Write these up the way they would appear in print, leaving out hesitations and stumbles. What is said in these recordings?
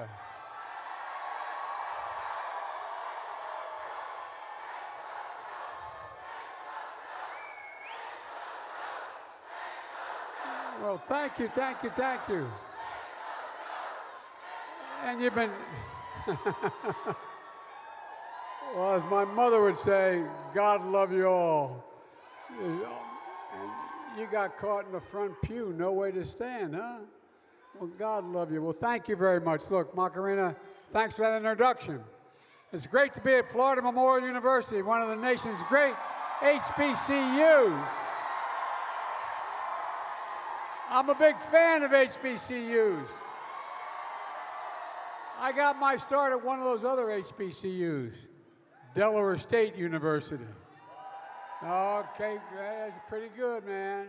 Yeah. Well, thank you, thank you, thank you. And you've been, well, as my mother would say, God love you all. You got caught in the front pew, no way to stand, huh? Well, God love you. Well, thank you very much. Look, Macarena, thanks for that introduction. It's great to be at Florida Memorial University, one of the nation's great HBCUs. I'm a big fan of HBCUs. I got my start at one of those other HBCUs, Delaware State University. Okay, that's pretty good, man.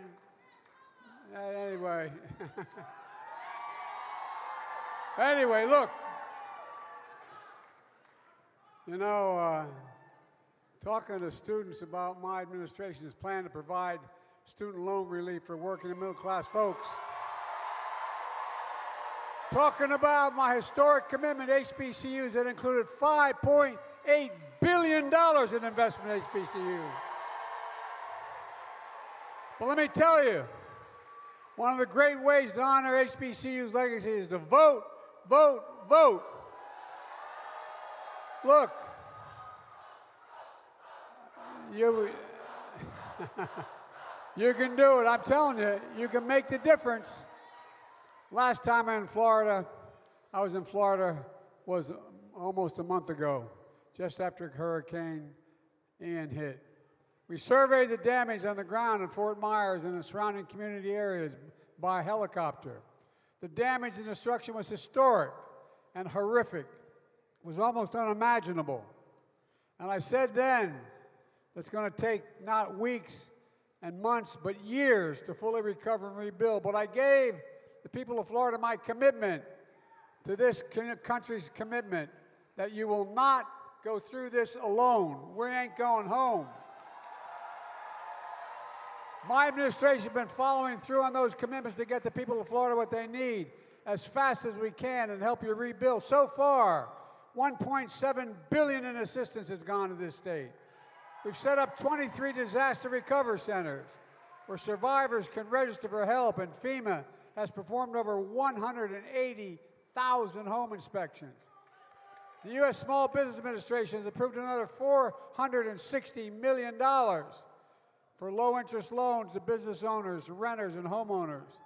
Anyway. Anyway, look. You know, talking to students about my administration's plan to provide student loan relief for working and middle-class folks. Talking about my historic commitment to HBCUs that included $5.8 billion in investment in HBCUs. But let me tell you, one of the great ways to honor HBCU's legacy is to vote, vote, vote. Look, you can do it. I'm telling you, you can make the difference. Last time I was in Florida was almost a month ago, just after Hurricane Ian hit. We surveyed the damage on the ground in Fort Myers and the surrounding community areas by helicopter. The damage and destruction was historic and horrific. It was almost unimaginable. And I said then, it's going to take not weeks and months, but years to fully recover and rebuild. But I gave the people of Florida my commitment to this country's commitment that you will not go through this alone. We ain't going home. My administration has been following through on those commitments to get the people of Florida what they need as fast as we can and help you rebuild. So far, $1.7 billion in assistance has gone to this state. We've set up 23 disaster recovery centers where survivors can register for help, and FEMA has performed over 180,000 home inspections. The U.S. Small Business Administration has approved another $460 million for low-interest loans to business owners, renters, and homeowners.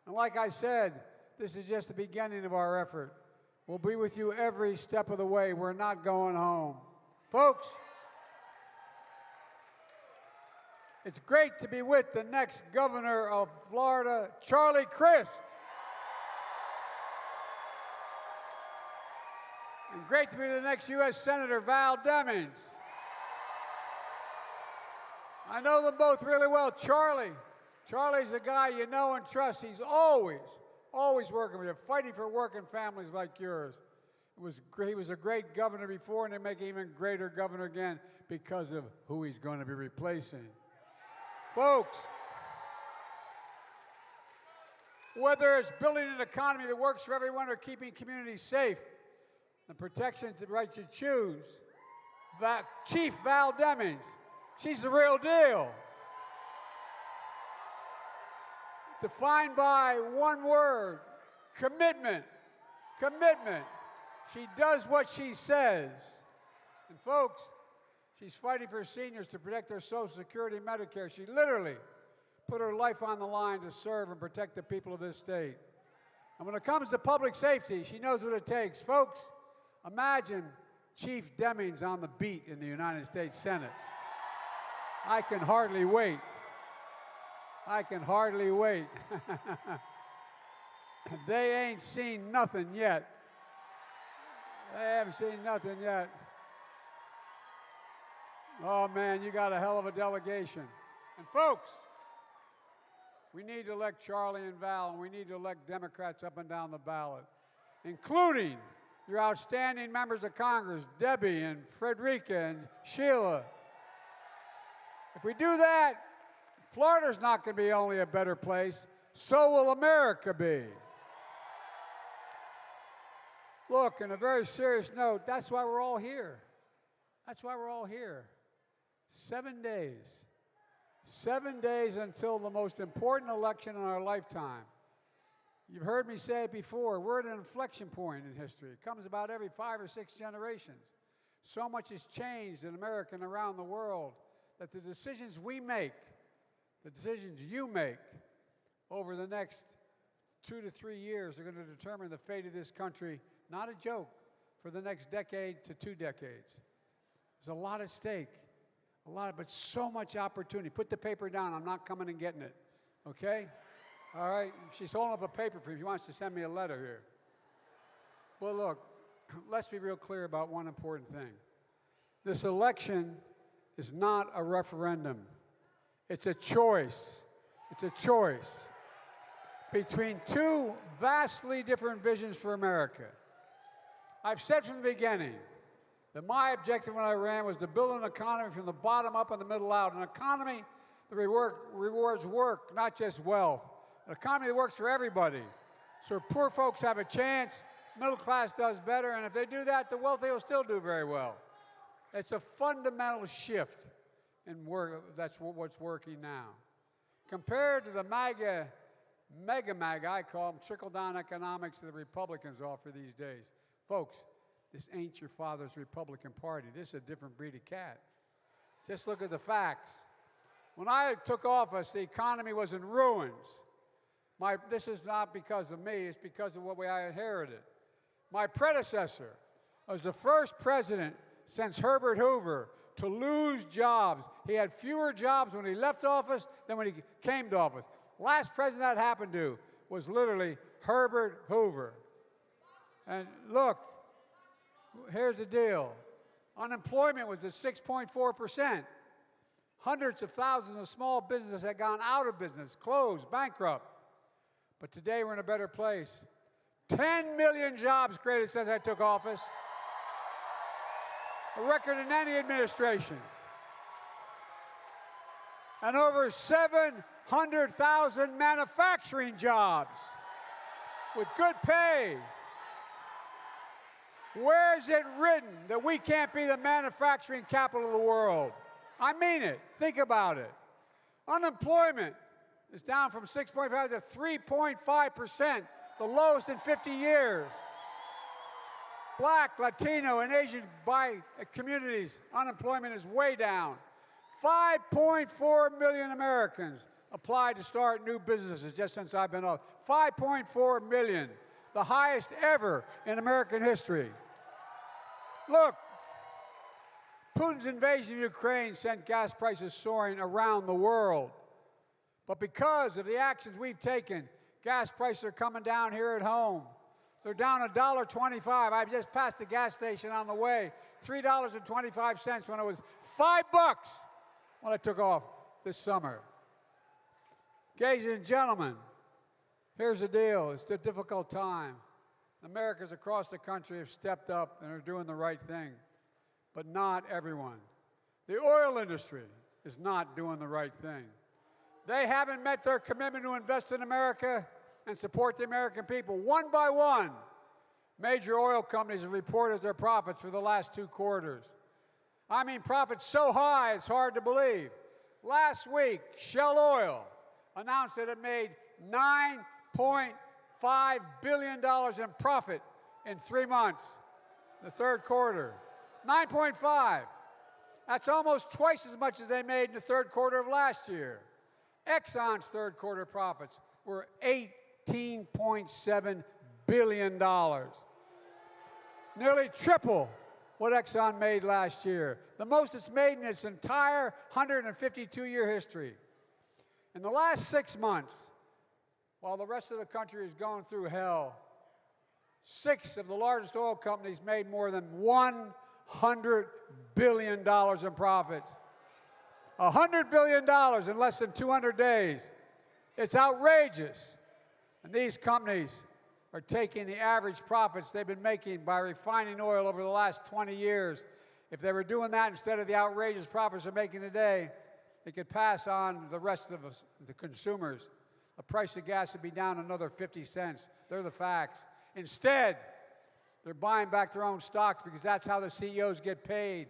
And like I said, this is just the beginning of our effort. We'll be with you every step of the way. We're not going home. Folks, it's great to be with the next governor of Florida, Charlie Crist. And great to be the next U.S. Senator, Val Demmings. I know them both really well. Charlie's a guy you know and trust. He's always working with you, fighting for working families like yours. He was a great governor before, and they make him even greater governor again because of who he's going to be replacing. Folks, whether it's building an economy that works for everyone or keeping communities safe and protection to the right to choose, Chief Val Demmings, she's the real deal. Defined by one word, commitment. Commitment. She does what she says. And folks, she's fighting for seniors to protect their Social Security and Medicare. She literally put her life on the line to serve and protect the people of this state. And when it comes to public safety, she knows what it takes. Folks, imagine Chief Demmings on the beat in the United States Senate. I can hardly wait. I can hardly wait. They ain't seen nothing yet. They haven't seen nothing yet. Oh, man, you got a hell of a delegation. And folks, we need to elect Charlie and Val, and we need to elect Democrats up and down the ballot, including your outstanding members of Congress, Debbie and Frederica and Sheila. If we do that, Florida's not going to be only a better place, so will America be. Look, on a very serious note, that's why we're all here. That's why we're all here. 7 days. 7 days until the most important election in our lifetime. You've heard me say it before, we're at an inflection point in history. It comes about every 5 or 6 generations. So much has changed in America and around the world that the decisions we make, the decisions you make over the next 2 to 3 years are going to determine the fate of this country, not a joke, for the next decade to 2 decades. There's a lot at stake, but so much opportunity. Put the paper down. I'm not coming and getting it, okay? All right? She's holding up a paper for you. She wants to send me a letter here. Well, look, let's be real clear about one important thing. This election is not a referendum. It's a choice. It's a choice between 2 vastly different visions for America. I've said from the beginning that my objective when I ran was to build an economy from the bottom up and the middle out, an economy that rewards work, not just wealth, an economy that works for everybody, so poor folks have a chance, middle class does better, and if they do that, the wealthy will still do very well. It's a fundamental shift in work. That's what's working now. Compared to the mega I call them, trickle-down economics that the Republicans offer these days. Folks, this ain't your father's Republican Party. This is a different breed of cat. Just look at the facts. When I took office, the economy was in ruins. This is not because of me, it's because of what I inherited. My predecessor was the first president since Herbert Hoover to lose jobs. He had fewer jobs when he left office than when he came to office. Last president that happened to was literally Herbert Hoover. And look, here's the deal. Unemployment was at 6.4%. Hundreds of thousands of small businesses had gone out of business, closed, bankrupt. But today we're in a better place. 10 million jobs created since I took office. A record in any administration. And over 700,000 manufacturing jobs with good pay. Where is it written that we can't be the manufacturing capital of the world? I mean it. Think about it. Unemployment is down from 6.5 to 3.5%, the lowest in 50 years. Black, Latino, and Asian communities, unemployment is way down. 5.4 million Americans applied to start new businesses just since I've been off. 5.4 million, the highest ever in American history. Look, Putin's invasion of Ukraine sent gas prices soaring around the world. But because of the actions we've taken, gas prices are coming down here at home. They're down $1.25. I just passed the gas station on the way. $3.25 when it was $5 when I took off this summer. Ladies and gentlemen, here's the deal. It's a difficult time. Americans across the country have stepped up and are doing the right thing, but not everyone. The oil industry is not doing the right thing. They haven't met their commitment to invest in America and support the American people. One by one, major oil companies have reported their profits for the last 2 quarters. I mean, profits so high, it's hard to believe. Last week, Shell Oil announced that it made $9.5 billion in profit in 3 months, the 3rd quarter. 9.5. That's almost twice as much as they made in the 3rd quarter of last year. Exxon's 3rd quarter profits were $18.7 billion. Nearly triple what Exxon made last year. The most it's made in its entire 152-year history. In the last 6 months, while the rest of the country is going through hell, 6 of the largest oil companies made more than $100 billion in profits. $100 billion in less than 200 days. It's outrageous. And these companies are taking the average profits they've been making by refining oil over the last 20 years. If they were doing that instead of the outrageous profits they're making today, they could pass on the rest of us, the consumers. The price of gas would be down another 50 cents. They're the facts. Instead, They're buying back their own stocks because that's how the CEOs get paid.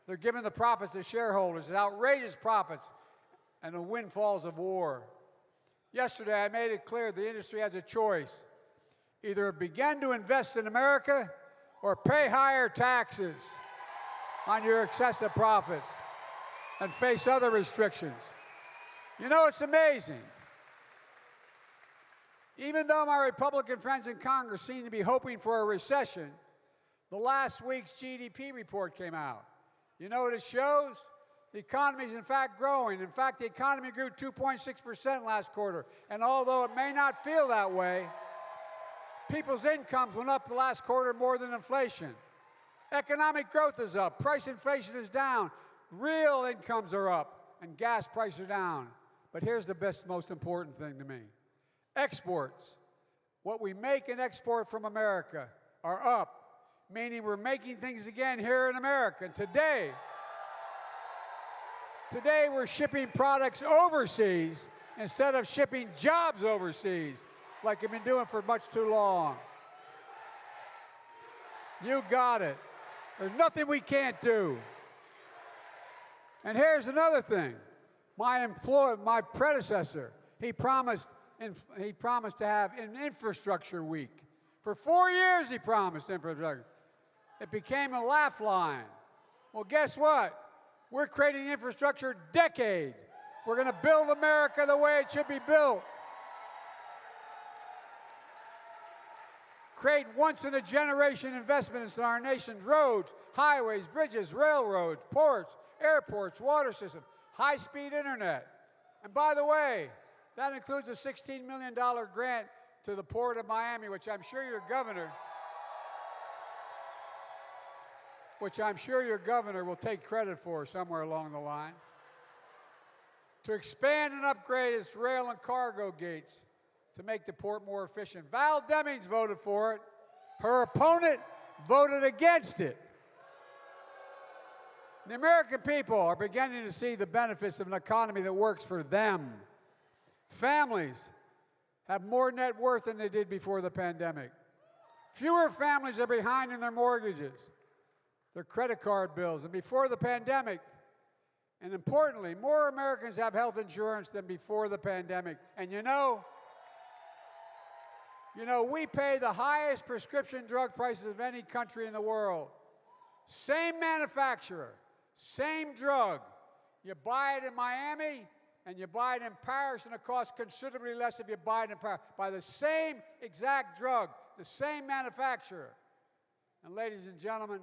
They're giving the profits to shareholders, the outrageous profits, and the windfalls of war. Yesterday, I made it clear the industry has a choice. Either begin to invest in America or pay higher taxes on your excessive profits and face other restrictions. You know, it's amazing. Even though my Republican friends in Congress seem to be hoping for a recession, the last week's GDP report came out. You know what it shows? The economy is in fact growing. In fact, the economy grew 2.6% last quarter. And although it may not feel that way, people's incomes went up the last quarter more than inflation. Economic growth is up. Price inflation is down. Real incomes are up. And gas prices are down. But here's the most important thing to me. Exports, what we make and export from America, are up, meaning we're making things again here in America. And today we're shipping products overseas instead of shipping jobs overseas, like we've been doing for much too long. You got it. There's nothing we can't do. And here's another thing. My predecessor, he promised to have an infrastructure week. For 4 years he promised infrastructure. It became a laugh line. Well, guess what? We're creating infrastructure decade. We're going to build America the way it should be built. Create once-in-a-generation investments in our nation's roads, highways, bridges, railroads, ports, airports, water systems, high-speed internet. And by the way, that includes a $16 million grant to the Port of Miami, which I'm sure your governor will take credit for somewhere along the line, to expand and upgrade its rail and cargo gates to make the port more efficient. Val Demmings voted for it. Her opponent voted against it. The American people are beginning to see the benefits of an economy that works for them. Families have more net worth than they did before the pandemic. Fewer families are behind in their mortgages, their credit card bills, and before the pandemic. And importantly, more Americans have health insurance than before the pandemic. And you know, we pay the highest prescription drug prices of any country in the world. Same manufacturer, same drug. You buy it in Miami and you buy it in Paris, and it costs considerably less if you buy it in Paris. By the same exact drug, the same manufacturer. And ladies and gentlemen,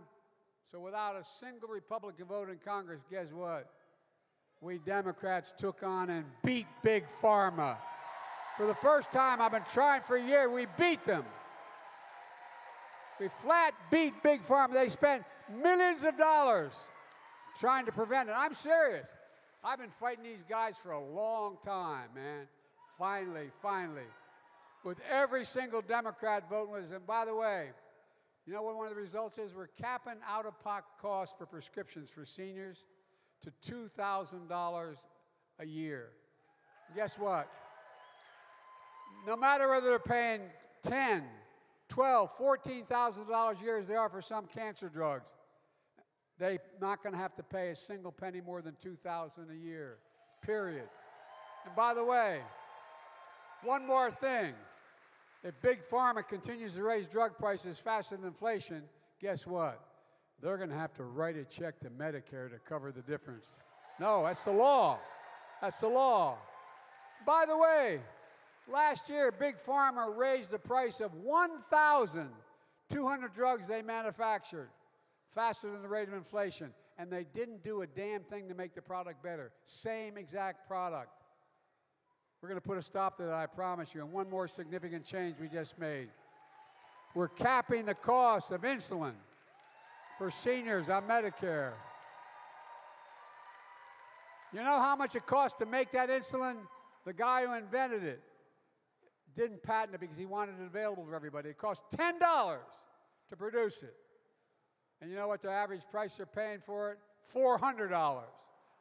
so without a single Republican vote in Congress, guess what? We Democrats took on and beat Big Pharma. For the first time, I've been trying for a year, we beat them. We flat beat Big Pharma. They spent millions of dollars trying to prevent it. I'm serious. I've been fighting these guys for a long time, man. Finally, with every single Democrat voting with us. And by the way, you know what one of the results is? We're capping out-of-pocket costs for prescriptions for seniors to $2,000 a year. Guess what? No matter whether they're paying $10,000, $12,000, $14,000 a year as they are for some cancer drugs, they're not going to have to pay a single penny more than $2,000 a year, period. And by the way, one more thing. If Big Pharma continues to raise drug prices faster than inflation, guess what? They're going to have to write a check to Medicare to cover the difference. No, that's the law. That's the law. By the way, last year, Big Pharma raised the price of 1,200 drugs they manufactured faster than the rate of inflation, and they didn't do a damn thing to make the product better. Same exact product. We're going to put a stop to that, I promise you. And one more significant change we just made. We're capping the cost of insulin for seniors on Medicare. You know how much it costs to make that insulin? The guy who invented it didn't patent it because he wanted it available for everybody. It cost $10 to produce it. And you know what the average price they're paying for it? $400.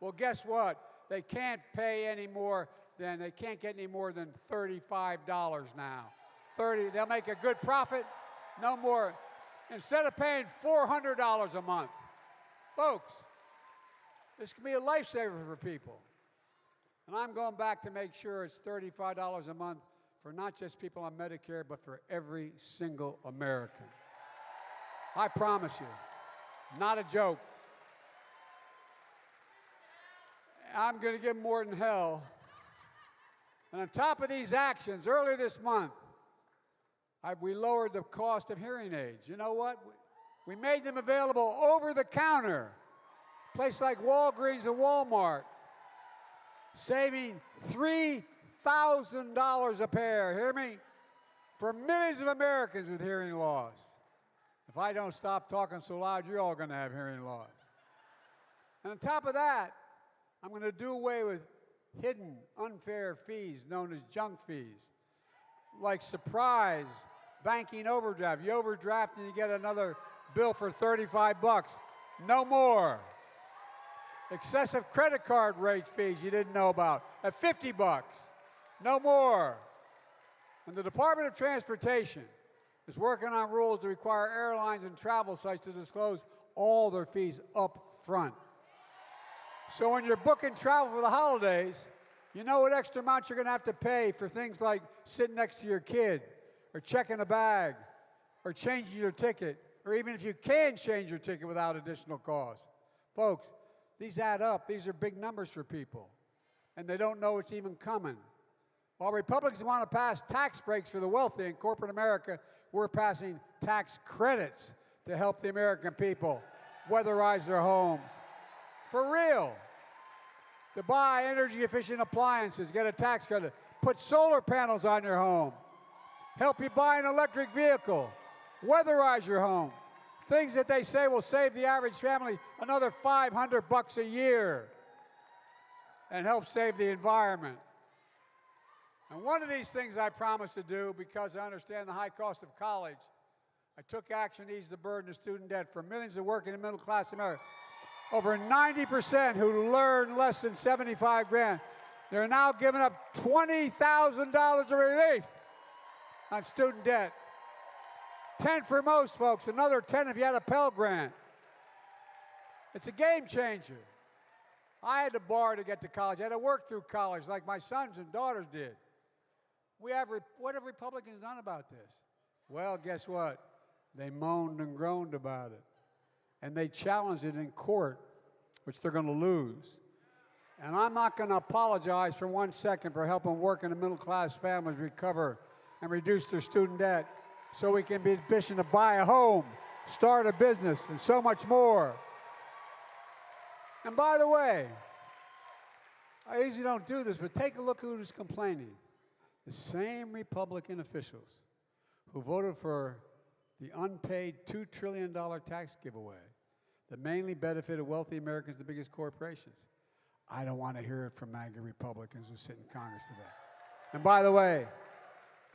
Well, guess what? They can't pay any more than, they can't get any more than $35 now. They'll make a good profit, no more. instead of paying $400 a month. Folks, this can be a lifesaver for people. And I'm going back to make sure it's $35 a month for not just people on Medicare, but for every single American. I promise you, not a joke. I'm going to give more than hell. And on top of these actions, earlier this month, we lowered the cost of hearing aids. You know what? We made them available over the counter. Places like Walgreens and Walmart, saving $3,000 a pair, hear me? For millions of Americans with hearing loss. If I don't stop talking so loud, you're all going to have hearing loss. And on top of that, I'm going to do away with hidden, unfair fees known as junk fees, like surprise banking overdraft. You overdraft and you get another bill for $35. No more. Excessive credit card rate fees you didn't know about at $50. No more. And the Department of Transportation is working on rules to require airlines and travel sites to disclose all their fees up front. So when you're booking travel for the holidays, you know what extra amount you're going to have to pay for things like sitting next to your kid, or checking a bag, or changing your ticket, or even if you can change your ticket without additional cost. Folks, these add up. These are big numbers for people, and they don't know it's even coming. While Republicans want to pass tax breaks for the wealthy in corporate America, we're passing tax credits to help the American people weatherize their homes. For real. To buy energy-efficient appliances, get a tax credit. Put solar panels on your home. Help you buy an electric vehicle. Weatherize your home. Things that they say will save the average family another $500 a year and help save the environment. And one of these things I promised to do, because I understand the high cost of college, I took action to ease the burden of student debt for millions of working and middle-class Americans. Over 90% who learn less than 75 grand, they're now giving up $20,000 of relief on student debt. 10 for most folks, another 10 if you had a Pell Grant. It's a game changer. I had to borrow to get to college. I had to work through college like my sons and daughters did. What have Republicans done about this? Well, guess what? They moaned and groaned about it. And they challenged it in court, which they're going to lose. And I'm not going to apologize for 1 second for helping working and middle-class families recover and reduce their student debt so we can be efficient to buy a home, start a business, and so much more. And by the way, I usually don't do this, but take a look who's complaining. The same Republican officials who voted for the unpaid $2 trillion tax giveaway that mainly benefited wealthy Americans, the biggest corporations. I don't want to hear it from MAGA Republicans who sit in Congress today. And by the way,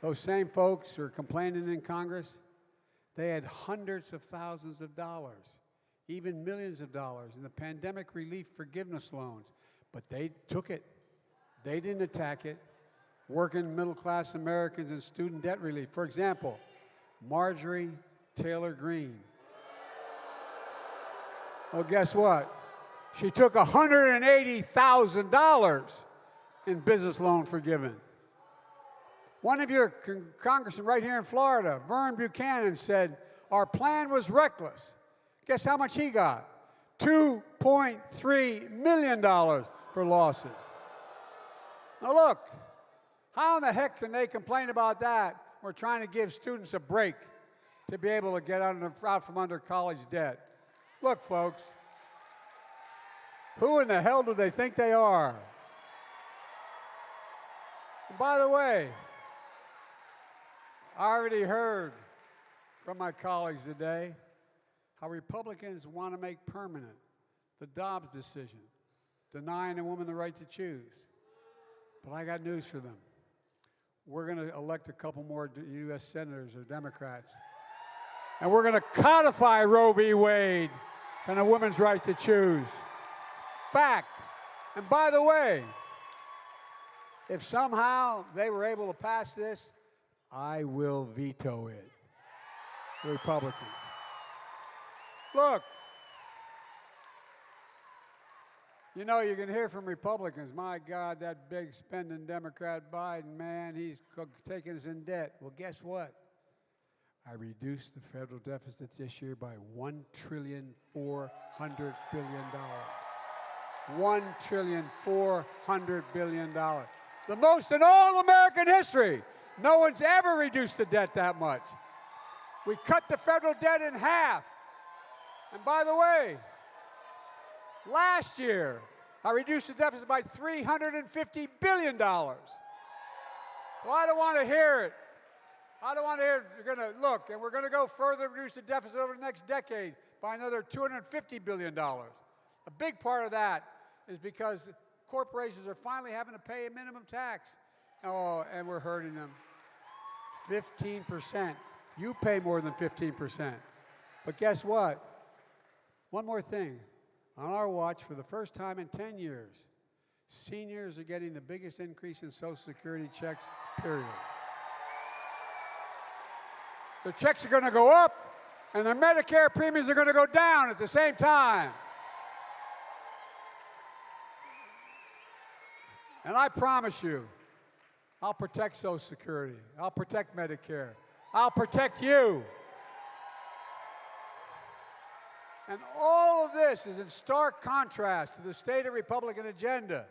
those same folks who are complaining in Congress, they had hundreds of thousands of dollars, even millions of dollars in the pandemic relief forgiveness loans, but they took it. They didn't attack it. Working middle-class Americans and student debt relief. For example, Marjorie Taylor Greene. Well, guess what? She took $180,000 in business loan forgiven. One of your congressmen right here in Florida, Vern Buchanan, said, our plan was reckless. Guess how much he got? $2.3 million for losses. Now look, how in the heck can they complain about that? We're trying to give students a break to be able to get out from under college debt. Look, folks, who in the hell do they think they are? And by the way, I already heard from my colleagues today how Republicans want to make permanent the Dobbs decision, denying a woman the right to choose. But I got news for them. We're going to elect a couple more U.S. senators or Democrats. And we're going to codify Roe v. Wade and a woman's right to choose. Fact. And by the way, if somehow they were able to pass this, I will veto it. The Republicans. Look, you know, you can hear from Republicans, my God, that big spending Democrat Biden, man, he's taking us in debt. Well, guess what? I reduced the federal deficit this year by $1,400,000,000,000. $1,400,000,000,000. The most in all American history. No one's ever reduced the debt that much. We cut the federal debt in half. And by the way, last year, I reduced the deficit by $350 billion. Well, I don't want to hear it. I don't want to hear it. You're going to look, and we're going to go further, reduce the deficit over the next decade by another $250 billion. A big part of that is because corporations are finally having to pay a minimum tax. Oh, and we're hurting them. 15%. You pay more than 15%. But guess what? One more thing. On our watch, for the first time in 10 years, seniors are getting the biggest increase in Social Security checks, period. Their checks are going to go up, and their Medicare premiums are going to go down at the same time. And I promise you, I'll protect Social Security. I'll protect Medicare. I'll protect you. And all of this is in stark contrast to the stated Republican agenda.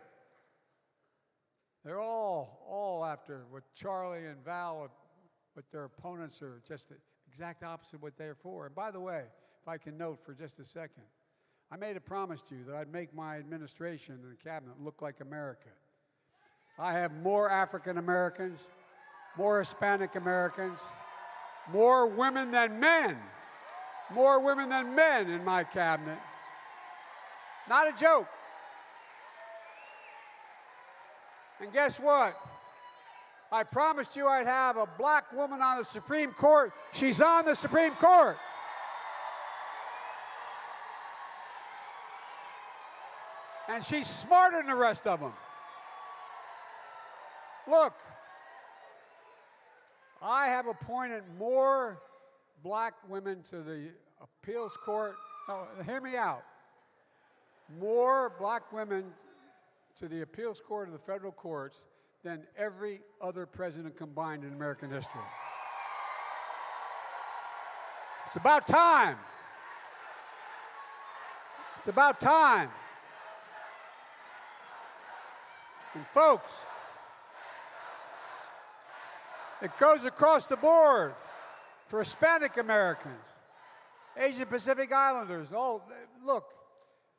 They're all after what Charlie and Val, what their opponents are, just the exact opposite of what they're for. And by the way, if I can note for just a second, I made a promise to you that I'd make my administration and the cabinet look like America. I have more African Americans, more Hispanic Americans, more women than men. More women than men in my cabinet. Not a joke. And guess what? I promised you I'd have a black woman on the Supreme Court. She's on the Supreme Court. And she's smarter than the rest of them. Look, I have appointed more black women to the appeals court. No, hear me out. More black women to the appeals court of the federal courts than every other president combined in American history. It's about time. It's about time. And folks, it goes across the board. For Hispanic Americans, Asian Pacific Islanders, oh, look,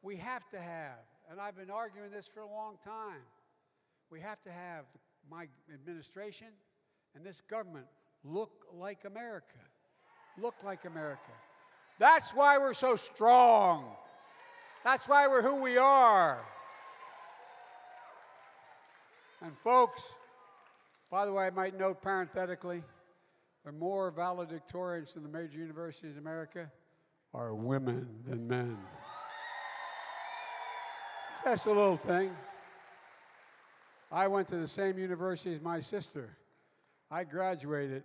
we have to have, and I've been arguing this for a long time, we have to have my administration and this government look like America. Look like America. That's why we're so strong. That's why we're who we are. And folks, by the way, I might note parenthetically, there are more valedictorians in the major universities in America are women than men. Just a little thing. I went to the same university as my sister. I graduated.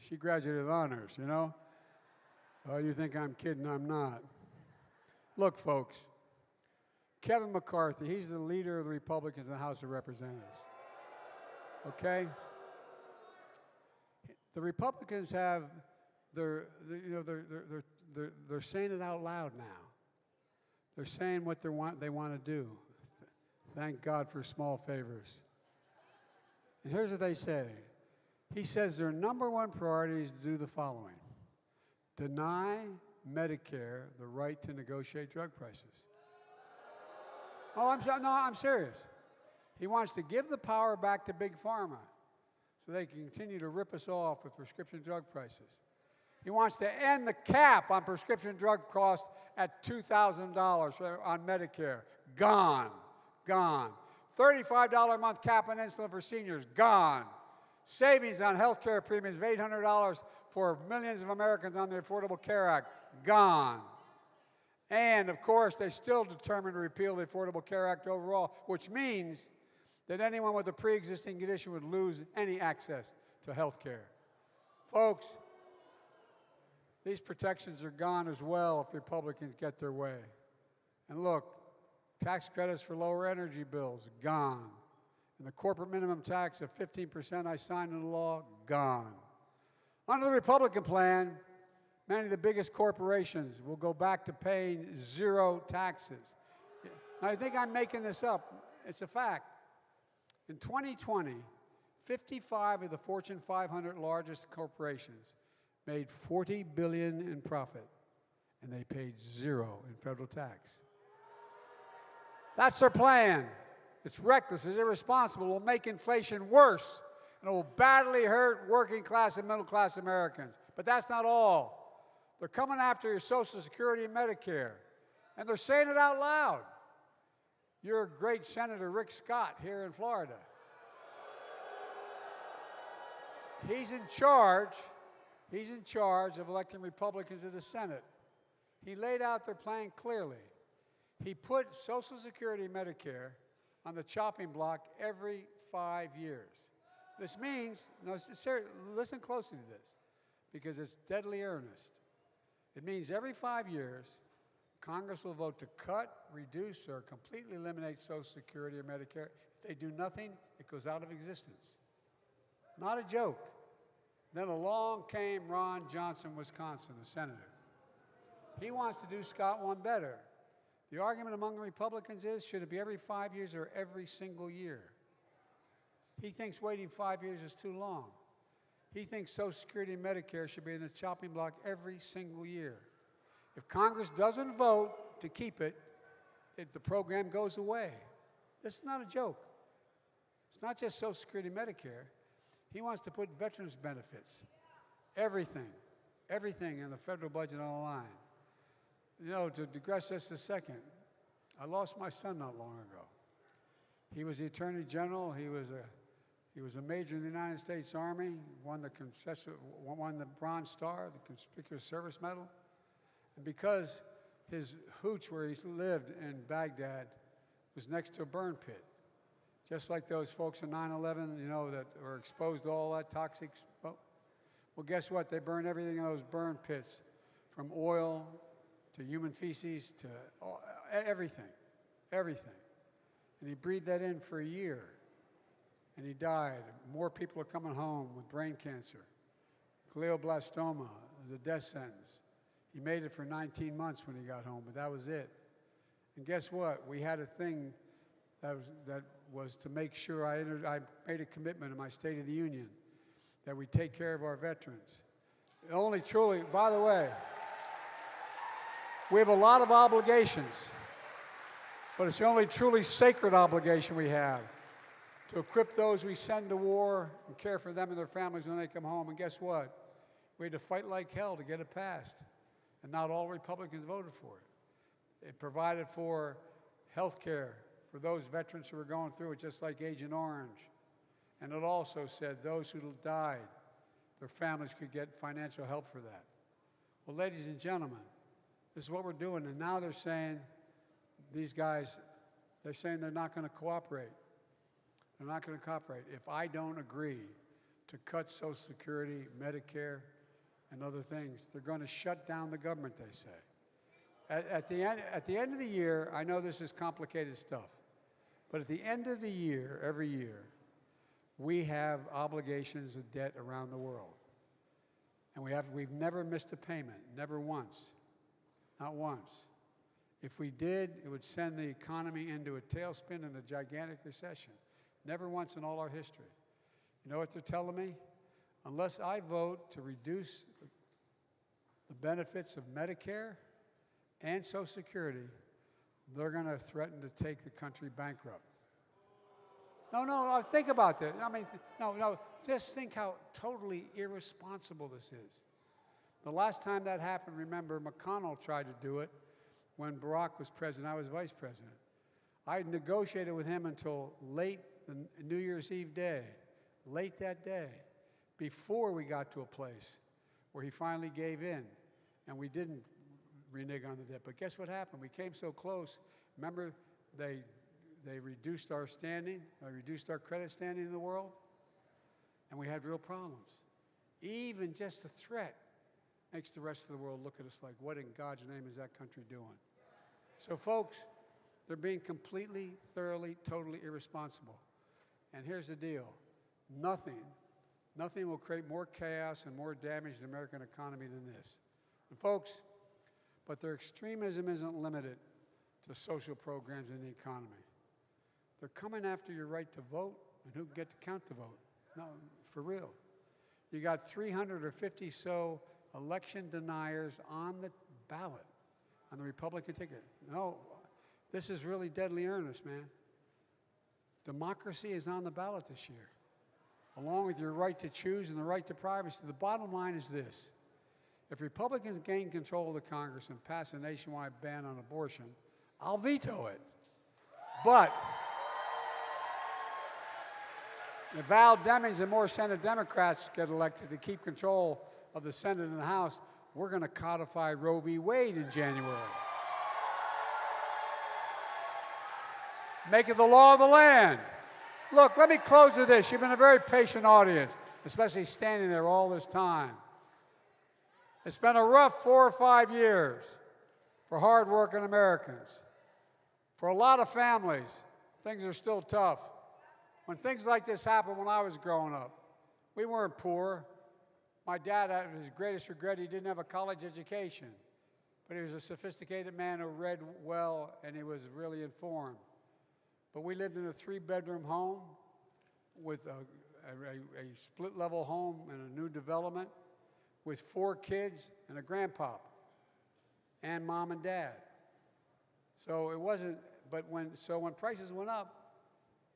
She graduated with honors, you know? Oh, you think I'm kidding? I'm not. Look, folks, Kevin McCarthy, he's the leader of the Republicans in the House of Representatives. Okay? The Republicans have, they're saying it out loud now. They're saying what they want to do. Thank God for small favors. And here's what they say. He says their number one priority is to do the following. Deny Medicare the right to negotiate drug prices. Oh, I'm serious. He wants to give the power back to Big Pharma so they can continue to rip us off with prescription drug prices. He wants to end the cap on prescription drug costs at $2,000 on Medicare. Gone. Gone. $35 a month cap on insulin for seniors. Gone. Savings on health care premiums of $800 for millions of Americans on the Affordable Care Act. Gone. And, of course, they still determined to repeal the Affordable Care Act overall, which means that anyone with a pre-existing condition would lose any access to health care. Folks, These protections are gone as well if the Republicans get their way. And look, tax credits for lower energy bills, gone. And the corporate minimum tax of 15% I signed into law, gone. Under the Republican plan, many of the biggest corporations will go back to paying zero taxes. Now, I think I'm making this up. It's a fact. In 2020, 55 of the Fortune 500 largest corporations made $40 billion in profit, and they paid zero in federal tax. That's their plan. It's reckless, it's irresponsible, it will make inflation worse, and it will badly hurt working class and middle class Americans. But that's not all. They're coming after your Social Security and Medicare, and they're saying it out loud. Your great Senator Rick Scott here in Florida. He's in charge of electing Republicans to the Senate. He laid out their plan clearly. He put Social Security and Medicare on the chopping block every 5 years. This means, listen closely to this, because it's deadly earnest. It means every 5 years, Congress will vote to cut, reduce, or completely eliminate Social Security or Medicare. If they do nothing, it goes out of existence. Not a joke. Then along came Ron Johnson, Wisconsin, the senator. He wants to do Scott one better. The argument among the Republicans is, should it be every 5 years or every single year? He thinks waiting 5 years is too long. He thinks Social Security and Medicare should be in the chopping block every single year. If Congress doesn't vote to keep it, the program goes away. This is not a joke. It's not just Social Security and Medicare. He wants to put veterans benefits, everything in the federal budget on the line. You know, to digress just a second, I lost my son not long ago. He was the Attorney General. He was a major in the United States Army, won the Bronze Star, the Conspicuous Service Medal. And because his hooch where he lived in Baghdad was next to a burn pit, just like those folks in 9/11, you know, that were exposed to all that toxic smoke. Well, guess what? They burned everything in those burn pits, from oil to human feces to everything. And he breathed that in for a year, and he died. More people are coming home with brain cancer. Glioblastoma was a death sentence. He made it for 19 months when he got home, but that was it. And guess what? We had a thing that was to make sure I made a commitment in my State of the Union that we take care of our veterans. Only truly, by the way, we have a lot of obligations, but it's the only truly sacred obligation we have, to equip those we send to war and care for them and their families when they come home. And guess what? We had to fight like hell to get it passed, and not all Republicans voted for it. It provided for health care for those veterans who were going through it, just like Agent Orange. And it also said those who died, their families could get financial help for that. Well, ladies and gentlemen, this is what we're doing, and now they're saying, these guys, they're saying they're not going to cooperate. They're not going to cooperate. If I don't agree to cut Social Security, Medicare, and other things, they're going to shut down the government, they say. At the end of the year, I know this is complicated stuff, but at the end of the year, every year, we have obligations of debt around the world. And we've never missed a payment, never once, not once. If we did, it would send the economy into a tailspin and a gigantic recession. Never once in all our history. You know what they're telling me? Unless I vote to reduce the benefits of Medicare and Social Security, they're going to threaten to take the country bankrupt. No, think about this. I mean, no, just think how totally irresponsible this is. The last time that happened, remember, McConnell tried to do it when Barack was president. I was vice president. I negotiated with him until late the New Year's Eve day, late that day, before we got to a place where he finally gave in, and we didn't renege on the debt. But guess what happened? We came so close. Remember, they reduced our standing, reduced our credit standing in the world, and we had real problems. Even just the threat makes the rest of the world look at us like, what in God's name is that country doing? So, folks, they're being completely, thoroughly, totally irresponsible. And here's the deal. Nothing will create more chaos and more damage to the American economy than this. And folks, but their extremism isn't limited to social programs in the economy. They're coming after your right to vote and who can get to count the vote. No, for real. You got 350 so election deniers on the ballot, on the Republican ticket. No, this is really deadly earnest, man. Democracy is on the ballot this year, along with your right to choose and the right to privacy. The bottom line is this. If Republicans gain control of the Congress and pass a nationwide ban on abortion, I'll veto it. But if Val Demmings and more Senate Democrats get elected to keep control of the Senate and the House, we're going to codify Roe v. Wade in January. Make it the law of the land. Look, let me close with this. You've been a very patient audience, especially standing there all this time. It's been a rough 4 or 5 years for hardworking Americans. For a lot of families, things are still tough. When things like this happened when I was growing up, we weren't poor. My dad, his greatest regret, he didn't have a college education. But he was a sophisticated man who read well, and he was really informed. But we lived in a 3-bedroom home with a split-level home and a new development with 4 kids and a grandpop and mom and dad. So it wasn't, but when prices went up,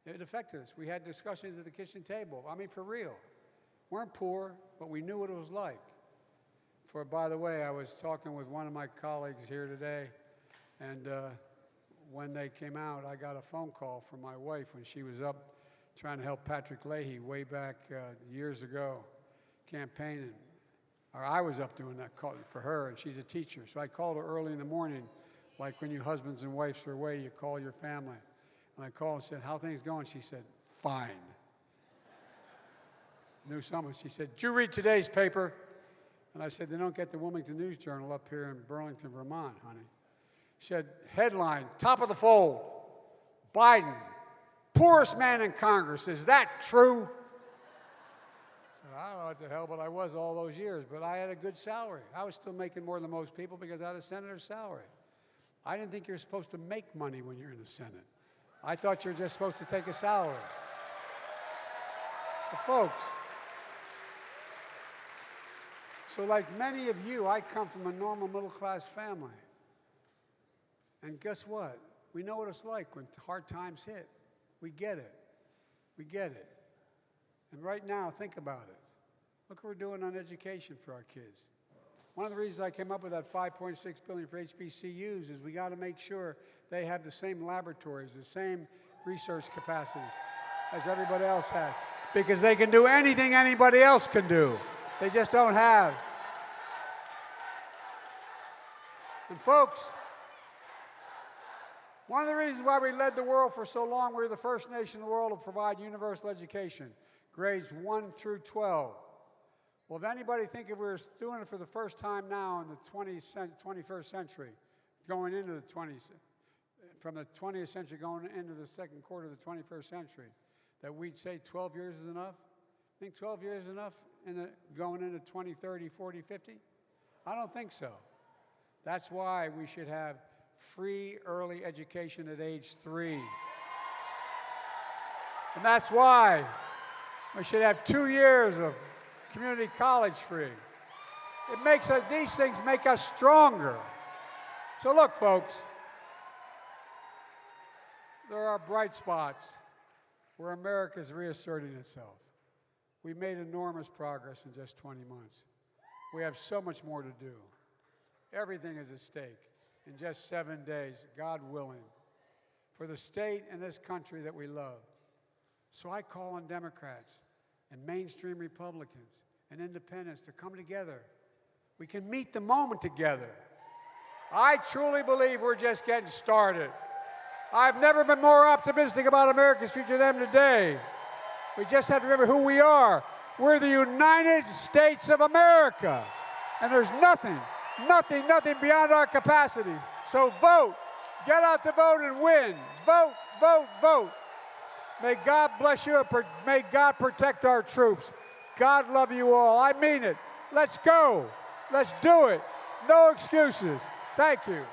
it affected us. We had discussions at the kitchen table. I mean, for real. Weren't poor, but we knew what it was like. By the way, I was talking with one of my colleagues here today, and when they came out, I got a phone call from my wife when she was up trying to help Patrick Leahy way back years ago, campaigning. Or I was up doing that call for her, and she's a teacher. So I called her early in the morning, like when you husbands and wives are away, you call your family. And I called and said, how things going? She said, fine. Knew someone. She said, did you read today's paper? And I said, they don't get the Wilmington News Journal up here in Burlington, Vermont, honey. She said, headline, top of the fold, Biden, poorest man in Congress. Is that true? I said, I don't know what the hell, but I was all those years. But I had a good salary. I was still making more than most people because I had a senator's salary. I didn't think you were supposed to make money when you're in the Senate. I thought you were just supposed to take a salary. But folks, so like many of you, I come from a normal middle-class family. And guess what? We know what it's like when hard times hit. We get it. We get it. And right now, think about it. Look what we're doing on education for our kids. One of the reasons I came up with that $5.6 billion for HBCUs is we got to make sure they have the same laboratories, the same research capacities as everybody else has. Because they can do anything anybody else can do. They just don't have. And folks, one of the reasons why we led the world for so long, we were the first nation in the world to provide universal education, grades 1 through 12. Well, if anybody think if we were doing it for the first time now in the 21st century, going into the 20th, from the 20th century going into the second quarter of the 21st century, that we'd say 12 years is enough? Think 12 years is enough going into 20, 30, 40, 50? I don't think so. That's why we should have free early education at age 3. And that's why we should have 2 years of community college free. It makes us, these things make us stronger. So look, folks, there are bright spots where America is reasserting itself. We've made enormous progress in just 20 months. We have so much more to do. Everything is at stake in just 7 days, God willing, for the state and this country that we love. So I call on Democrats and mainstream Republicans and independents to come together. We can meet the moment together. I truly believe we're just getting started. I've never been more optimistic about America's future than today. We just have to remember who we are. We're the United States of America. And there's nothing beyond our capacity. So vote. Get out to vote and win. Vote, vote, vote. May God bless you and may God protect our troops. God love you all. I mean it. Let's go. Let's do it. No excuses. Thank you.